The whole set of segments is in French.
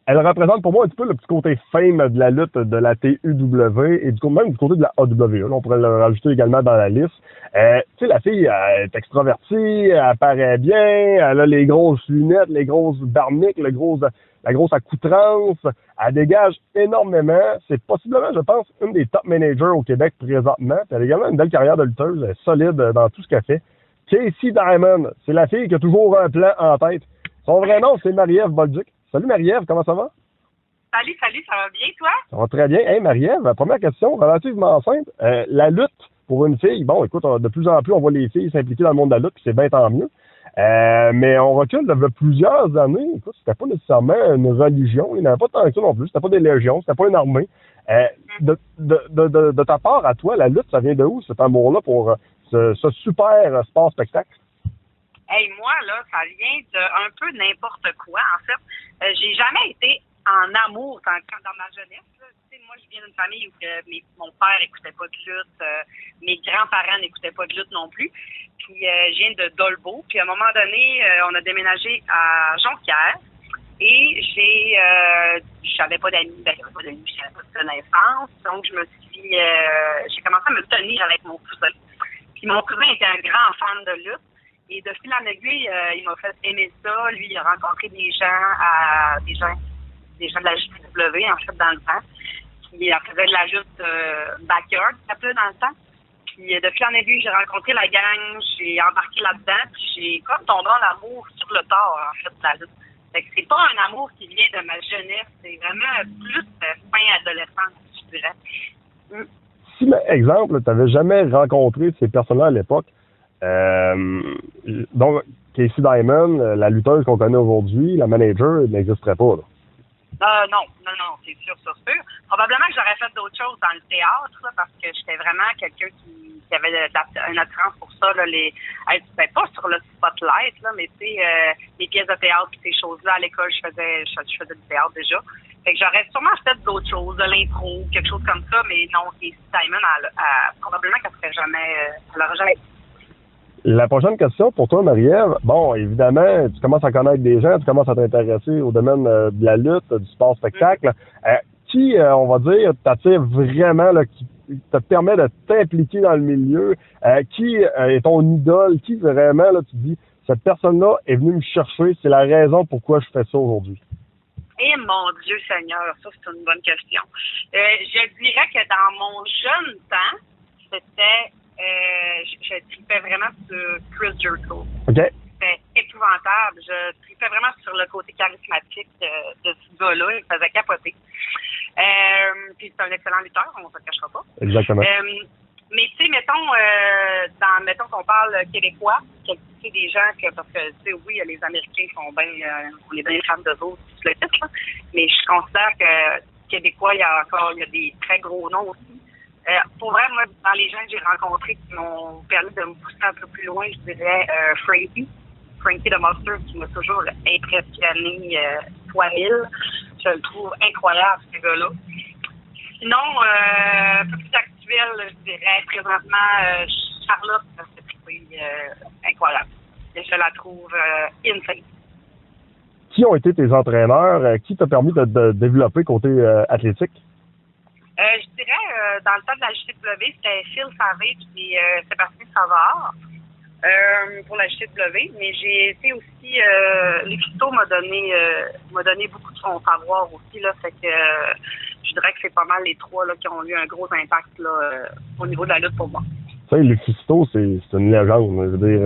Elle représente pour moi un petit peu le petit côté fame de la lutte de la TUW et même du côté de la AWE. Là, on pourrait le rajouter également dans la liste. Tu sais, la fille elle est extravertie, elle paraît bien, elle a les grosses lunettes, les grosses barniques, la grosse accoutrance. Elle dégage énormément. C'est possiblement, je pense, une des top managers au Québec présentement. Puis elle a également une belle carrière de lutteuse, elle est solide dans tout ce qu'elle fait. Casey Diamond, c'est la fille qui a toujours un plan en tête. Son vrai nom, c'est Marie-Ève Bolduc. Salut Marie-Ève, comment ça va? Salut, salut, ça va bien, toi? Ça va très bien. Hey Marie-Ève, première question, relativement simple. La lutte pour une fille, bon, écoute, de plus en plus, on voit les filles s'impliquer dans le monde de la lutte, puis c'est bien tant mieux. Mais on recule depuis plusieurs années. Écoute, c'était pas nécessairement une religion. Il n'y en avait pas tant que ça non plus. C'était pas des légions, c'était pas une armée. De ta part à toi, la lutte, ça vient de où, cet amour-là pour ce super sport-spectacle? Hey, moi, là, ça vient de un peu n'importe quoi, en fait. J'ai jamais été en amour dans ma jeunesse. Là. Tu sais, moi, je viens d'une famille où mon père écoutait pas de lutte, mes grands-parents n'écoutaient pas de lutte non plus. Puis, je viens de Dolbeau. Puis, à un moment donné, on a déménagé à Jonquière. Et j'avais pas d'amis, j'avais pas de connaissances. Donc, j'ai commencé à me tenir avec mon cousin. Puis, mon cousin était un grand fan de lutte. Et de fil en aiguille, il m'a fait aimer ça. Lui, il a rencontré des gens de la JW, en fait, dans le temps. Puis, il faisait de la lutte backyard, un peu dans le temps. Puis, de fil en aiguille, j'ai rencontré la gang, j'ai embarqué là-dedans, puis j'ai comme tombé en amour sur le tard, en fait, de la lutte. Fait que c'est pas un amour qui vient de ma jeunesse, c'est vraiment plus fin adolescente, je dirais. Si, exemple, tu n'avais jamais rencontré ces personnes-là à l'époque, donc, Casey Diamond, la lutteuse qu'on connaît aujourd'hui, la manager, n'existerait pas. Là. Non, c'est sûr. Probablement que j'aurais fait d'autres choses dans le théâtre, là, parce que j'étais vraiment quelqu'un qui avait une attirance pour ça, là, pas sur le spotlight, là, mais tu sais, les pièces de théâtre et ces choses-là, à l'école, je faisais du théâtre déjà. Fait que j'aurais sûrement fait d'autres choses, de l'impro, quelque chose comme ça, mais non, Casey Diamond, probablement qu'elle serait elle aurait jamais. La prochaine question pour toi, Marie-Ève. Bon, évidemment, tu commences à connaître des gens, tu commences à t'intéresser au domaine de la lutte, du sport-spectacle. Qui, on va dire, t'attire vraiment, là, qui te permet de t'impliquer dans le milieu? Qui est ton idole? Qui vraiment, là, tu dis, cette personne-là est venue me chercher, c'est la raison pourquoi je fais ça aujourd'hui? Eh mon Dieu Seigneur, ça c'est une bonne question. Je dirais que dans mon jeune temps, c'était je tripais vraiment sur Chris Jericho. Okay. C'était épouvantable. Je tripais vraiment sur le côté charismatique de ce gars-là. Il me faisait capoter. Puis c'est un excellent lutteur, on ne se cachera pas. Exactement. Mais tu sais, mettons qu'on parle québécois, tu sais, des gens parce que tu sais, oui, les Américains sont on est bien fans d'eux autres, tout le titre, mais je considère que québécois, il y a des très gros noms aussi. Pour vrai, moi, dans les gens que j'ai rencontrés qui m'ont permis de me pousser un peu plus loin, je dirais Frankie the Monster, qui m'a toujours impressionné fois 1000. Je le trouve incroyable, ce gars-là. Sinon, un peu plus actuel, je dirais présentement Charlotte, c'est incroyable. Et je la trouve insane. Qui ont été tes entraîneurs? Qui t'a permis de développer côté athlétique? Je dirais, dans le temps de la JW, c'était Phil Savage et Sébastien Savard pour la JW, mais j'ai été aussi, Luxito m'a donné beaucoup de son savoir aussi, là, fait que je dirais que c'est pas mal les trois là, qui ont eu un gros impact là, au niveau de la lutte pour moi. Tu sais, Luxito, c'est une légende. Je veux dire,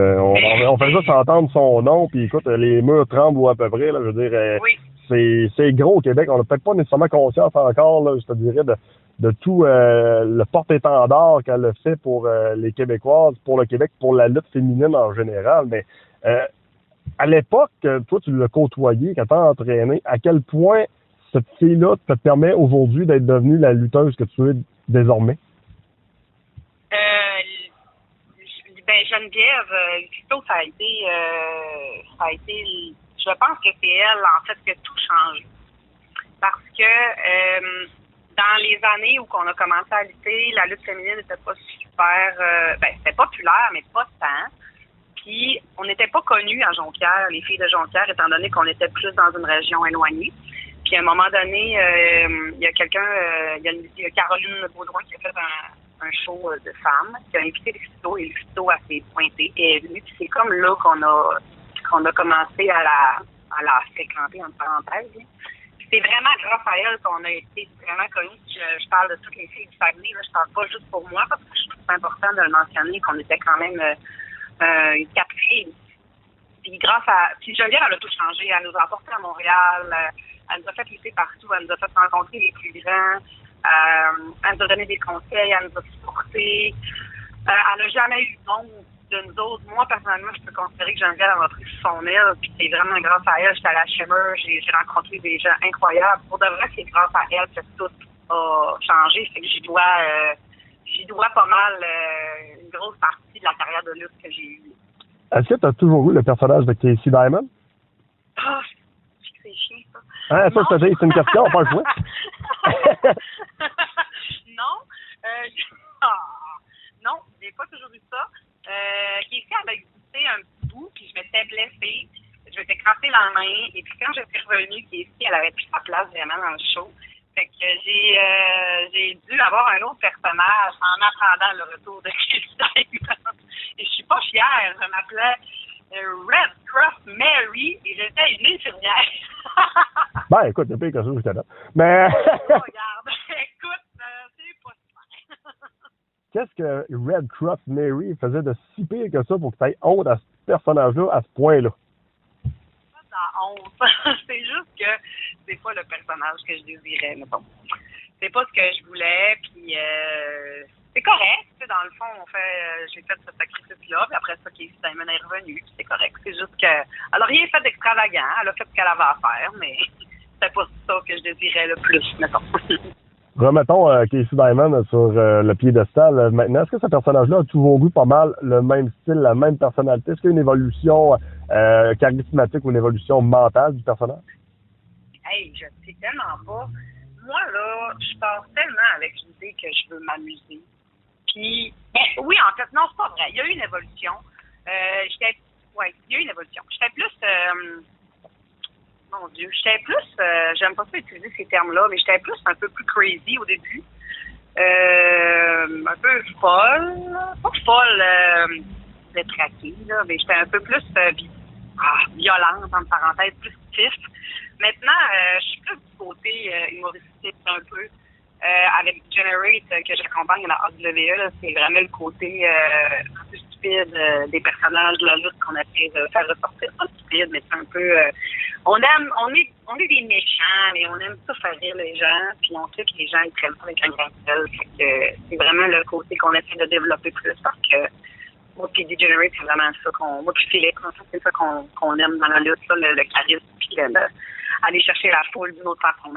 on fait juste entendre son nom, puis écoute, les murs tremblent à peu près, là, je veux dire, oui. C'est gros au Québec. On n'a peut-être pas nécessairement conscience encore, là, je te dirais, de tout le porte-étendard qu'elle a fait pour les Québécoises, pour le Québec, pour la lutte féminine en général. Mais à l'époque, toi, tu l'as côtoyé, quand tu as entraîné, à quel point cette fille-là te permet aujourd'hui d'être devenue la lutteuse que tu es désormais? Geneviève, plutôt, ça a été, je pense que c'est elle, en fait, que tout change. Parce que dans les années où on a commencé à lutter, la lutte féminine n'était pas super, c'était populaire, mais pas tant. Puis, on n'était pas connus à Jonquière, les filles de Jonquière, étant donné qu'on était plus dans une région éloignée. Puis à un moment donné, il y a quelqu'un, il y a Caroline Baudouin qui a fait un show de femmes, qui a invité Lucido, et Lucido a s'est pointé et est venu. Puis c'est comme là qu'on a commencé à la fréquenter, en parenthèse. Puis c'est vraiment grâce à elle qu'on a été vraiment connus. Je parle de toutes les filles du Saguenay, là, je parle pas juste pour moi, parce que je trouve que c'est important de le mentionner qu'on était quand même une quatre filles. Puis puis Geneviève, elle a tout changé. Elle nous a apporté à Montréal, elle nous a fait lutter partout, elle nous a fait rencontrer les plus grands, elle nous a donné des conseils, elle nous a supportés. Elle n'a jamais eu honte de nous autres. Moi, personnellement, je peux considérer que Geneviève m'a pris sous son aile, puis c'est vraiment grâce à elle. J'étais à la Shimmer, j'ai rencontré des gens incroyables. Pour de vrai, c'est grâce à elle que tout a changé. C'est que j'y dois pas mal une grosse partie de la carrière de lutte que j'ai eue. Est-ce que tu as toujours eu le personnage de Casey Diamond? Ah, c'est chiant, ça. Hein, ça, c'est une question, on parle quoi? Non. Non, j'ai pas toujours eu ça. Casey avait existé un petit bout, puis je m'étais blessée. Je m'étais crampée la main. Et puis quand je suis revenue, Casey, elle avait plus sa place vraiment dans le show. Fait que j'ai dû avoir un autre personnage en attendant le retour de Casey Diamond. Et je suis pas fière. Je m'appelais Red Cross Mary et j'étais une infirmière. Ben, écoute, il y a pire que ça jusqu'à là. Mais. Regarde, écoute, c'est pas super. Qu'est-ce que Red Cross Mary faisait de si pire que ça pour que tu aies honte à ce personnage-là à ce point-là? Pas de la honte. C'est juste que c'est pas le personnage que je désirais, mettons. C'est pas ce que je voulais, puis c'est correct. Tu sais, dans le fond, j'ai fait ce sacrifice-là, puis après ça, Casey Diamond est revenu, puis c'est correct. C'est juste que elle a rien fait d'extravagant, elle a fait ce qu'elle avait à faire, mais c'était pas ça que je désirais le plus, mettons. Remettons Casey Diamond sur le piédestal. Maintenant, est-ce que ce personnage-là a toujours eu pas mal le même style, la même personnalité? Est-ce qu'il y a une évolution charismatique ou une évolution mentale du personnage? Hey, je sais tellement pas. Moi, là, je pars tellement avec l'idée que je veux m'amuser. Puis, oui, en fait, non, c'est pas vrai. Il y a eu une évolution. Il y a eu une évolution. J'étais plus, mon Dieu, j'aime pas ça utiliser ces termes-là, mais j'étais un peu plus crazy au début. Un peu folle. Pas folle, détraquée, là, mais j'étais un peu plus violente, entre parenthèses, plus stiff. Maintenant, je suis plus du côté humoristique un peu. Avec Generate que j'accompagne à la AWE, là, c'est vraiment le côté un peu stupide des personnages de la lutte qu'on essaie de faire ressortir. Pas stupide, mais c'est un peu... on est des méchants, mais on aime ça faire rire les gens, puis on sait que les gens ils prennent ça avec un grand sel. C'est vraiment le côté qu'on essaie de développer plus, parce que moi puis Degenerate, c'est vraiment ça moi puis Philippe, en fait, c'est ça qu'on aime dans la lutte, là, le charisme, puis aller chercher la foule d'une autre façon.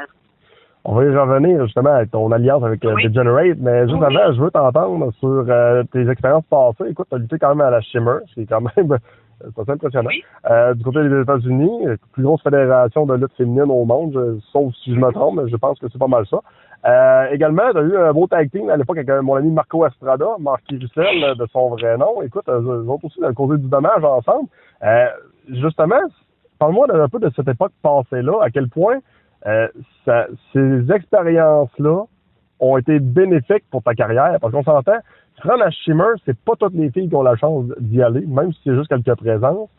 On va y revenir justement à ton alliance avec Degenerate, mais juste avant, je veux t'entendre sur tes expériences passées. Écoute, tu as lutté quand même à la Shimmer, c'est quand même c'est assez impressionnant. Oui. Du côté des États-Unis, la plus grosse fédération de lutte féminine au monde, sauf si je me trompe, mais je pense que c'est pas mal ça. Également, tu as eu un beau tag team à l'époque avec mon ami Marco Estrada, Marquis Russell, de son vrai nom. Écoute, eux autres aussi, ont causé du dommage ensemble. Justement, parle-moi un peu de cette époque passée-là, à quel point ces expériences-là ont été bénéfiques pour ta carrière, parce qu'on s'entend, tu prends la Shimmer, c'est pas toutes les filles qui ont la chance d'y aller, même si c'est juste quelques présences.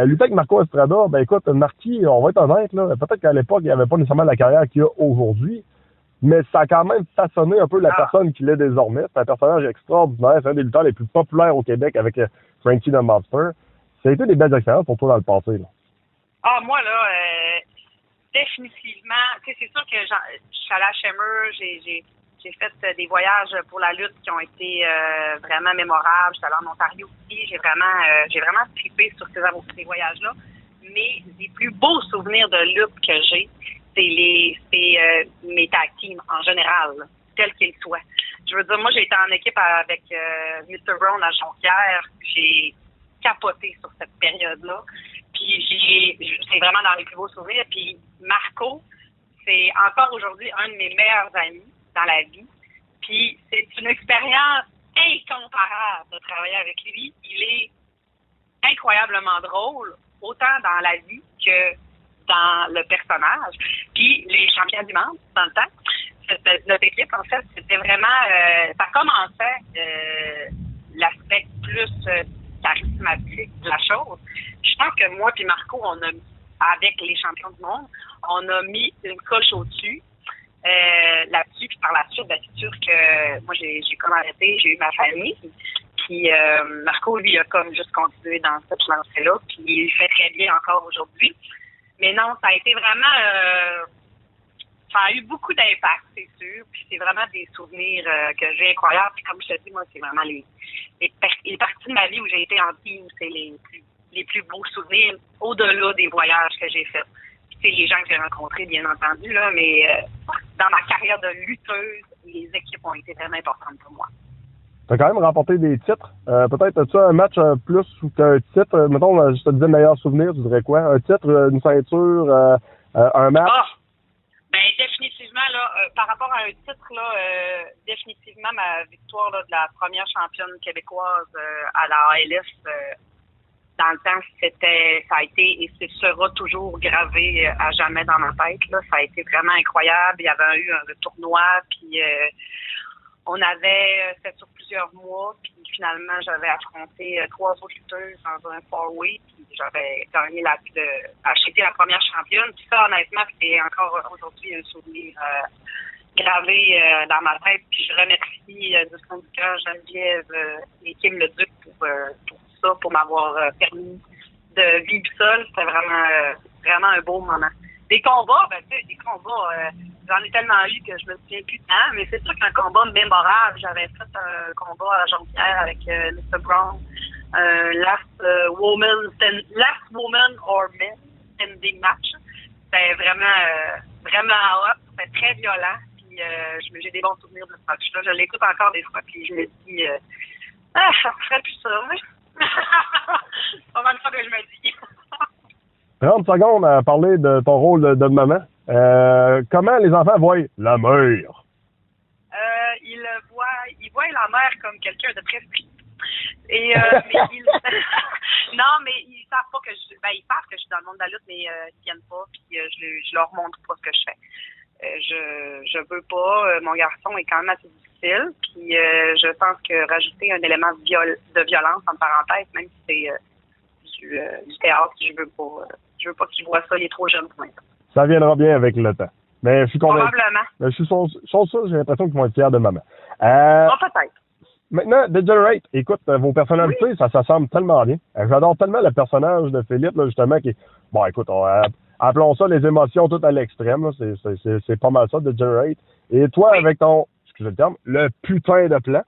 Lutter avec Marco Estrada, ben écoute, Marquis, on va être honnête, là, peut-être qu'à l'époque, il n'y avait pas nécessairement la carrière qu'il a aujourd'hui, mais ça a quand même façonné un peu la personne qu'il est désormais. C'est un personnage extraordinaire, c'est un des lutteurs les plus populaires au Québec avec Frankie the Monster. Ça a été des belles expériences pour toi dans le passé, là. Ah, moi, là, définitivement, tu sais, c'est sûr que je suis allée à Shimmer, j'ai fait des voyages pour la lutte qui ont été vraiment mémorables. J'étais allée en Ontario aussi. J'ai vraiment trippé sur ces voyages-là. Mais les plus beaux souvenirs de lutte que j'ai, c'est mes tag teams en général, tels qu'ils soient. Je veux dire, moi, j'ai été en équipe avec Mr. Brown à Jonquière. J'ai capoté sur cette période-là. Puis c'est vraiment dans les plus beaux souvenirs. Puis Marco, c'est encore aujourd'hui un de mes meilleurs amis dans la vie. Puis c'est une expérience incomparable de travailler avec lui. Il est incroyablement drôle, autant dans la vie que dans le personnage. Puis les champions du monde, dans le temps, notre équipe, en fait, c'était vraiment... ça commençait l'aspect plus charismatique de la chose. Je pense que moi puis Marco, avec les champions du monde, on a mis une coche au-dessus là-dessus. Puis par la suite, c'est sûr que moi, j'ai comme arrêté, j'ai eu ma famille. Puis Marco, lui, a comme juste continué dans cette lancée-là. Puis il fait très bien encore aujourd'hui. Mais non, ça a été vraiment... ça a eu beaucoup d'impact, c'est sûr. Puis c'est vraiment des souvenirs que j'ai incroyables. Puis comme je te dis, moi, c'est vraiment les parties de ma vie où j'ai été en team, c'est les plus beaux souvenirs au-delà des voyages que j'ai faits. Puis c'est les gens que j'ai rencontrés, bien entendu, là, mais dans ma carrière de lutteuse, les équipes ont été vraiment importantes pour moi. Tu as quand même remporté des titres. Peut-être, as-tu un match plus qu'un titre? Mettons, je te disais meilleur souvenir, tu dirais quoi? Un titre, une ceinture, un match? Ben définitivement, là, par rapport à un titre, là, définitivement ma victoire là, de la première championne québécoise à la ALS, dans le temps, ça a été et ce sera toujours gravé à jamais dans ma tête. Là. Ça a été vraiment incroyable. Il y avait eu un tournoi, puis on avait fait sur plusieurs mois, puis finalement, j'avais affronté 3 autres lutteuses dans un four-way, puis j'avais gagné j'ai été la première championne. Puis ça, honnêtement, c'est encore aujourd'hui un souvenir gravé dans ma tête. Puis je remercie du fond du cœur Geneviève et Kim Leduc pour ça, pour m'avoir permis de vivre ça. C'était vraiment un beau moment. Des combats, j'en ai tellement eu que je me souviens plus tant, mais c'est sûr qu'un combat mémorable, j'avais fait un combat à Jonquière avec Mr. Brown, last woman or men standing match. C'était vraiment hot, c'était très violent, puis j'ai des bons souvenirs de ce match-là. Je l'écoute encore des fois, puis je me dis, ça ferait plus ça, oui. C'est pas mal ça que je me dis. 30 secondes à parler de ton rôle de maman. Comment les enfants voient la mère? Ils voient la mère comme quelqu'un de très strict. Et non, mais ils savent pas que ils savent que je suis dans le monde de la lutte, mais ils viennent pas, puis je leur montre pas ce que je fais. Je veux pas. Mon garçon est quand même assez difficile, puis je pense que rajouter un élément de violence en parenthèse, même si c'est du théâtre, je veux pas qu'il voit ça, il est trop jeune pour l'instant. Ça viendra bien avec le temps. Mais je suis convaincu. Probablement. Je suis sûr, j'ai l'impression qu'ils vont être fiers de maman. Peut-être. Maintenant, Degenerate, écoute, vos personnalités, ça s'assemble tellement bien. J'adore tellement le personnage de Philippe, là, justement, qui... Bon, écoute, appelons ça les émotions toutes à l'extrême. Là. C'est pas mal ça, Degenerate. Et toi, avec ton... Excusez le terme, le putain de plan.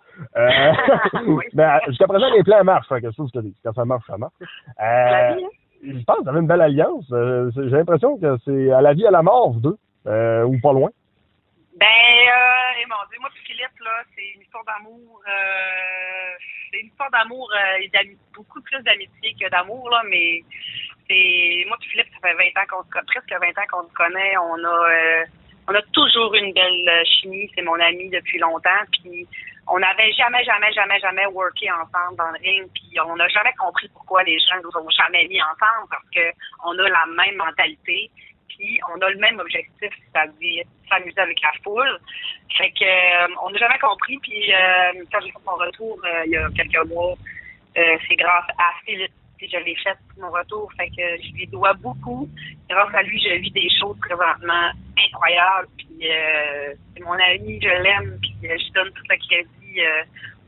Oui. Ben, jusqu'à présent, les plans marchent. Qu'est-ce que je te dis? Quand ça marche, ça marche. La vie, hein? Je pense que vous avez une belle alliance. J'ai l'impression que c'est à la vie, à la mort, vous deux. Ou pas loin. Mon Dieu, moi et Philippe, là, c'est une histoire d'amour. C'est une histoire d'amour et beaucoup plus d'amitié que d'amour, là, mais moi et Philippe, ça fait 20 ans presque 20 ans qu'on se connaît. On a toujours une belle chimie. C'est mon ami depuis longtemps. Puis on n'avait jamais worké ensemble dans le ring. Puis on n'a jamais compris pourquoi les gens nous ont jamais mis ensemble parce que on a la même mentalité. Puis on a le même objectif, c'est-à-dire s'amuser avec la foule. Fait que on n'a jamais compris. Puis quand j'ai fait mon retour il y a quelques mois, c'est grâce à Philippe que je l'ai fait mon retour. Fait que je lui dois beaucoup. Grâce à lui, je vis des choses présentement incroyables. Puis c'est mon ami, je l'aime. Puis je donne tout ce qu'il a dit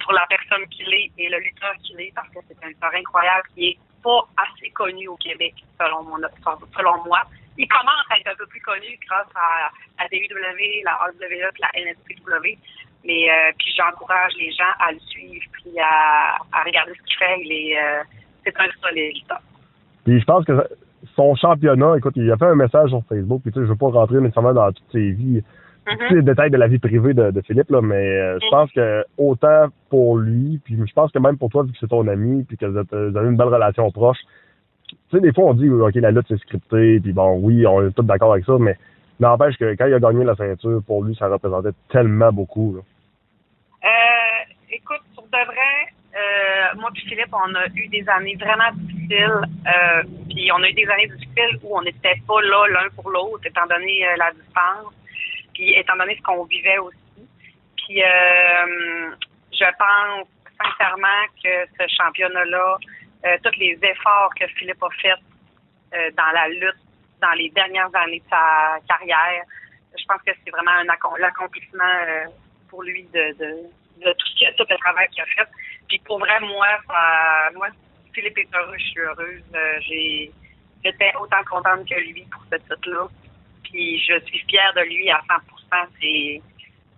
pour la personne qu'il est et le lutteur qu'il est, parce que c'est un lutteur incroyable qui est pas assez connu au Québec, selon moi. Il commence à être un peu plus connu grâce à la DUW, la AWE et la NSPW. Mais puis j'encourage les gens à le suivre puis à regarder ce qu'il fait. C'est un solide lutteur. Puis je pense que son championnat, écoute, il a fait un message sur Facebook, puis tu sais, je veux pas rentrer nécessairement dans toutes ses vies, tous les détails de la vie privée de Philippe, là, mais je pense que autant pour lui, puis je pense que même pour toi, vu que c'est ton ami, puis que vous avez une belle relation proche, tu sais, des fois on dit, OK, la lutte c'est scripté, puis bon, oui, on est tous d'accord avec ça, mais n'empêche que quand il a gagné la ceinture, pour lui, ça représentait tellement beaucoup. Là. Écoute, pour de vrai, moi et Philippe, on a eu des années vraiment difficiles. Puis on a eu des années difficiles où on n'était pas là l'un pour l'autre, étant donné la distance, puis étant donné ce qu'on vivait aussi. Puis je pense sincèrement que ce championnat-là, tous les efforts que Philippe a fait dans la lutte dans les dernières années de sa carrière, je pense que c'est vraiment l'accomplissement pour lui de tout le travail qu'il a fait. Puis pour vrai, moi, Philippe est heureux, je suis heureuse. J'étais autant contente que lui pour ce titre-là. Puis je suis fière de lui à 100%.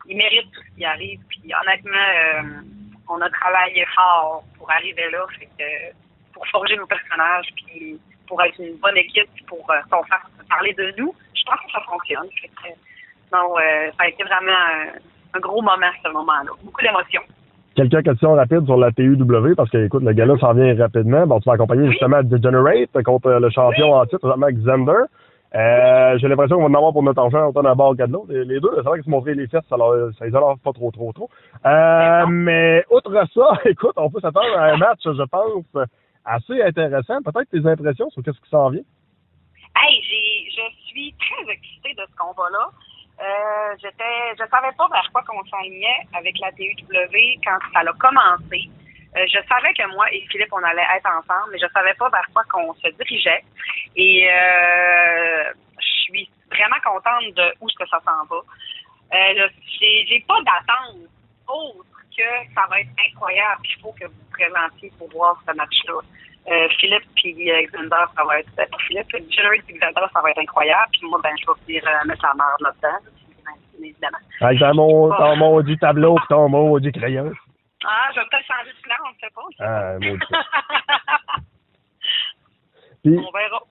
Il mérite tout ce qui arrive. Puis honnêtement, on a travaillé fort pour arriver là. Fait que pour forger nos personnages, puis pour être une bonne équipe, pour qu'on fasse parler de nous, je pense que ça fonctionne. Fait que, non, ça a été vraiment un gros moment, ce moment-là. Beaucoup d'émotions. Quelques questions rapides sur la TUW, parce que, écoute, le gars-là s'en vient rapidement. Bon, tu vas accompagner justement Degenerate contre le champion en titre, présentement Xander. J'ai l'impression qu'on va en avoir pour notre argent autant d'un bord que de l'autre. Les deux, c'est vrai qu'ils se montraient les fesses, ça les honore pas trop. Mais outre ça, écoute, on peut s'attendre à un match, je pense, assez intéressant. Peut-être tes impressions sur qu'est-ce qui s'en vient? Hey, je suis très excitée de ce combat-là. Je savais pas vers quoi qu'on s'alignait avec la TUW quand ça a commencé. Je savais que moi et Philippe, on allait être ensemble, mais je savais pas vers quoi qu'on se dirigeait. Et je suis vraiment contente de où est-ce que ça s'en va. J'ai pas d'attente autre que ça va être incroyable. Il faut que vous vous présentiez pour voir ce match-là. Philippe puis Xander, ça va être... Pas Philippe, Degenerate et Xander, ça va être incroyable. Puis moi, je vais venir mettre la merde là-dedans, évidemment. Avec ton maudit tableau et ton maudit crayon. Ah, je vais peut-être changer de plan, on ne sait pas. Ah, maudit. Puis, on verra.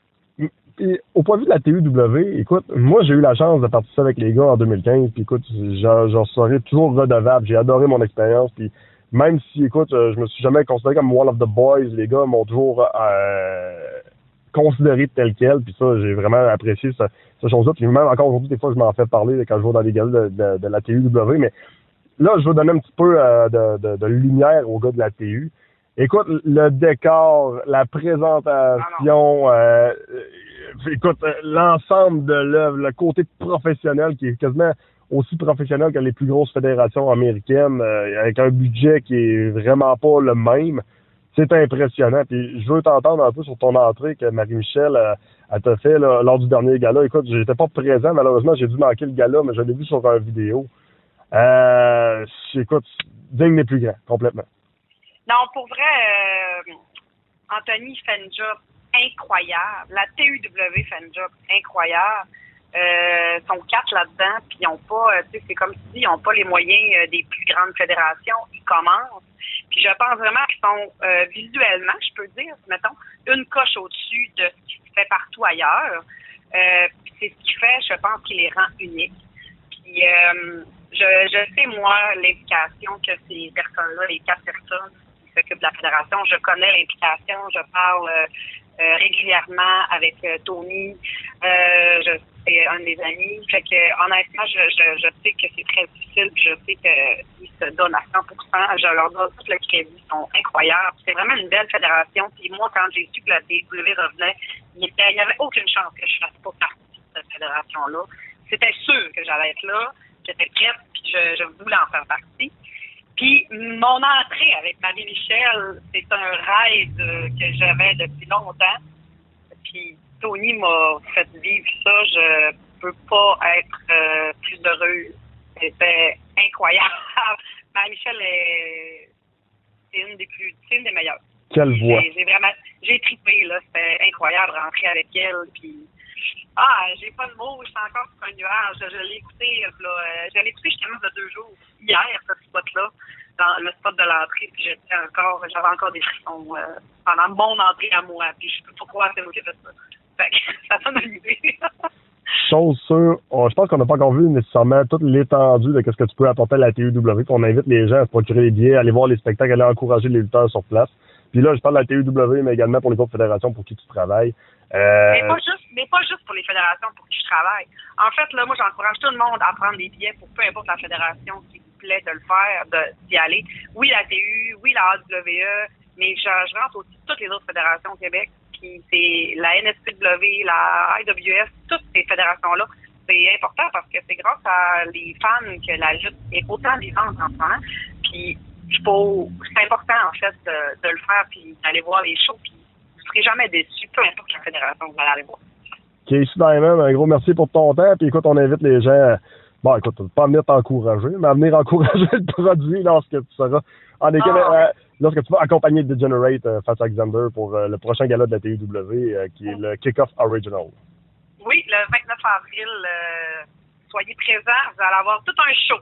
Puis, au point de vue de la TUW, écoute, moi, j'ai eu la chance de participer avec les gars en 2015. Puis, écoute, j'en serai toujours redevable. J'ai adoré mon expérience. Puis, même si, écoute, je me suis jamais considéré comme one of the boys, les gars m'ont toujours considéré tel quel. Puis ça, j'ai vraiment apprécié cette chose-là. Puis même encore aujourd'hui, des fois, je m'en fais parler quand je vais dans les galas de la TUW. Mais là, je veux donner un petit peu de lumière aux gars de la TU. Écoute, le décor, la présentation, écoute, l'ensemble de l'œuvre, le côté professionnel qui est quasiment aussi professionnel que les plus grosses fédérations américaines, avec un budget qui est vraiment pas le même, c'est impressionnant. Puis je veux t'entendre un peu sur ton entrée que Marie-Michel elle t'a fait là, lors du dernier gala. Écoute, j'étais pas présent, malheureusement, j'ai dû manquer le gala, mais je l'ai vu sur une vidéo. Écoute, digne des plus grands, complètement. Non, pour vrai, Anthony fait une job incroyable. La TUW fait une job incroyable. Ils sont 4 là-dedans, puis ils ont pas, tu sais, c'est comme si ils n'ont pas les moyens des plus grandes fédérations. Ils commencent. Puis je pense vraiment qu'ils sont visuellement, je peux dire, mettons, une coche au-dessus de ce qui se fait partout ailleurs. Puis c'est ce qui fait, je pense, qui les rend uniques. Puis je sais, moi, l'implication que ces personnes-là, les 4 personnes qui s'occupent de la fédération, je connais l'implication, je parle régulièrement avec Tony, c'est un de mes amis. Fait que honnêtement, je sais que c'est très difficile, puis je sais qu'ils se donnent à 100%. Je leur donne tout le crédit, ils sont incroyables. C'est vraiment une belle fédération. Puis moi, quand j'ai su que la DW revenait, il n'y avait aucune chance que je fasse pas partie de cette fédération-là. C'était sûr que j'allais être là. J'étais prête, puis je voulais en faire partie. Puis mon entrée avec Marie-Michel, c'est un rêve que j'avais depuis longtemps. Puis Tony m'a fait vivre ça. Je peux pas être plus heureuse. C'était incroyable. Marie-Michel c'est une des meilleures. Quelle voix. J'ai trippé, là. C'était incroyable de rentrer avec elle. Puis j'ai pas de mots, j'étais encore sur un nuage. Je l'ai écouté, justement il y a 2 jours. Hier, ce spot-là, dans le spot de l'entrée, puis j'avais encore des frissons pendant mon entrée à moi. Puis je peux pas croire que c'est moi qui ai fait ça. Fait que ça donne une idée. Chose sûre, je pense qu'on n'a pas encore vu nécessairement toute l'étendue de ce que tu peux apporter à la TUW. On invite les gens à se procurer les billets, à aller voir les spectacles, à aller encourager les lutteurs sur place. Puis là, je parle de la TUW, mais également pour les autres fédérations pour qui tu travailles. Mais pas juste pour les fédérations pour qui je travaille. En fait, là, moi, j'encourage tout le monde à prendre des billets pour peu importe la fédération qui vous plaît de le faire, d'y aller. Oui, la TU, oui, la AWE, mais je rentre aussi toutes les autres fédérations au Québec. Puis puis c'est la NSPW, la IWS, toutes ces fédérations-là. C'est important parce que c'est grâce à les fans que la lutte est autant vivante en ce moment. Puis c'est important en fait de le faire puis d'aller voir les shows. Puis vous ne serez jamais déçus, peu importe la fédération que vous allez aller voir. Casey Diamond, un gros merci pour ton temps. Puis écoute, on invite les gens, bon écoute, pas à venir t'encourager, mais à venir encourager le produit lorsque tu seras en équipe, lorsque tu vas accompagner Degenerate face à Xander pour le prochain gala de la TUW, qui est le Kick-Off Original. Oui, le 29 avril, soyez présents, vous allez avoir tout un show.